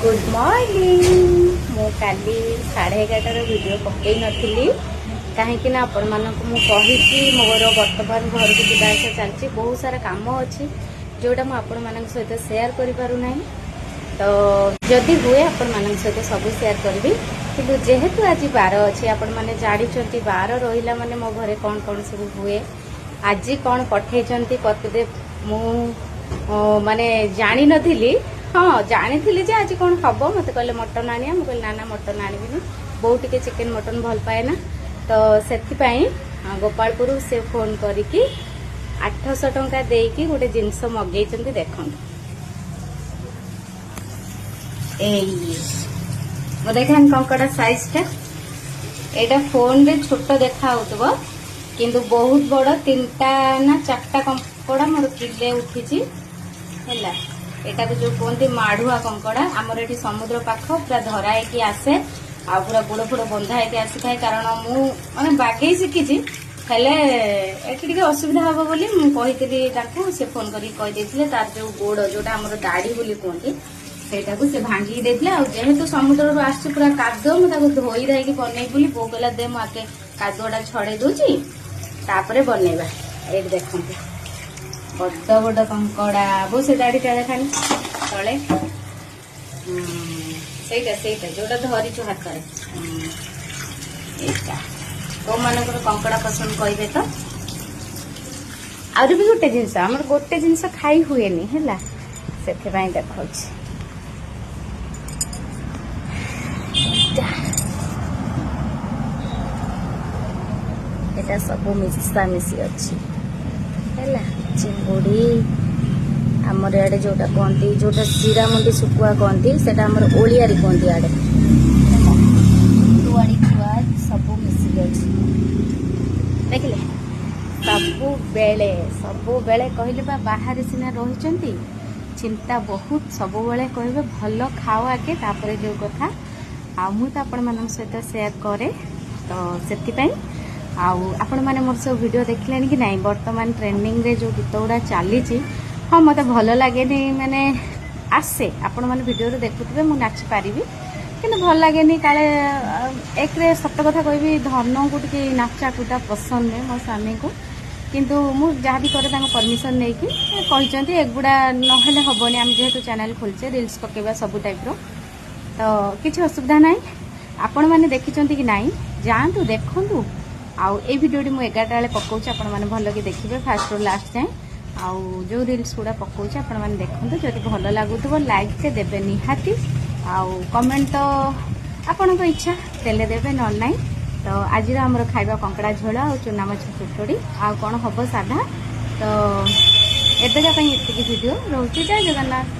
Good morning मु काली 11:30 video पकई नी कहीं आपण मानक मुझी मोर बर्तमान घर को जा चलती बहुत सारा कम अच्छी जोटा मुझे सहित सेयार करना तो जदि हुए आपण मान सहित सब सेयार करी कि जेहेतु आज 12 अच्छी आपण मैंने जानते 12 रहा माने मो घरे कौन कौन सब हुए आज कौन पठे पतिदेव मु माने जानी नथिली हाँ जानी जे आज कौन हम मत कहले मटन आनिया मुझे ना ना मटन आनबी बहुत टिके चिकेन मटन भल पाए ना तो से गोपालपुर से फोन करिकी 800 टंका देकी गोटे जिनस मगई देख देखा कंकड़ा साइज टा एटा फोन रे छोट देखा किंतु बहुत बड़ 3टा ना 4टा कंकड़ा मोर किले उठी एटा को जो कहते माढ़ुआ कंकड़ा आमर ये समुद्र पाख पूरा धरा होगी आसे आ पूरा गोड़ फोड़ बंधा होगी आसी था कारण मु माने बागई शिखी टे असुविधा हम बोली मुझे से फोन करके तार जो गोड़ जोटा आम दाढ़ी बोली कहती सेटा को से भांगी देते जेहेतु समुद्र आस पूरा कादुआ मुझे धोई धाई बनई बोली बो कहला दे मुझे कादुआटा छड़े दूची तापर बनइबा ये देखते बड़ बड़ कंकड़ा बो से दाढ़ी टा खाली तले सेटा जोटा धरीचु हाथ में कौ मान कंकड़ा पसंद कहे तो आउरी भी गोटे जिनस आम गोटे जिनस खाई हुए है से देखा एटा सब मिशा मिशी अच्छी है चिंगुड़ी आमर आड़े जोटा कहती जोटा चिरामुंडी सुकुआ कहती से ओलियारी कहती आड़े दुआड़ी छुआ सब मिसिक अच्छी देखिले सबु बेले कहले बाहर सिना रही चिंता बहुत सब बेले कहे भल खाओ आगे तापर जो कथा आ मु तो आपण मान सहित सेयार करे तो से आपण मैंने मोर सब वीडियो देखिले कि नहीं वर्तमान ट्रेंडिंग रे जो गीत गुड़ा चली हाँ मत भल लगे मैंने आसे आपण मैंने वीडियो देखुवे मुझे नाची पारि कि भल लगे काले एक सत कथा कहि धन को टी नाचा कूटा पसंद है मो स्वामी को किंतु मुझे जहाँ भी करे परमिशन नहीं कि एगुड़ा नहले हेनी आम जेहेतु चैनल खोलचे रिल्स पकेबा सब टाइप रो तो किसी असुविधा ना आपण मैंने देखी कि नहीं जातु देखु आउ ए वीडियो मुझे 11टा बेले पकाऊँ आपण मैंने भल कि देखिए फास्ट रू लास्ट जाए आउ जो रिल्स गुड़ा पकाऊँ आपण मैंने देखते जब भल लगुव लाइक टे देवे निहाती आउ कमेंट तो आपण इच्छा देले देवे न नाई तो आज आमर खाइबा कंकड़ा झोल आ चूना माछ चुटड़ी आउ कौन हम साधा तो एबेका एतिकी वीडियो रोचे जय जगन्नाथ।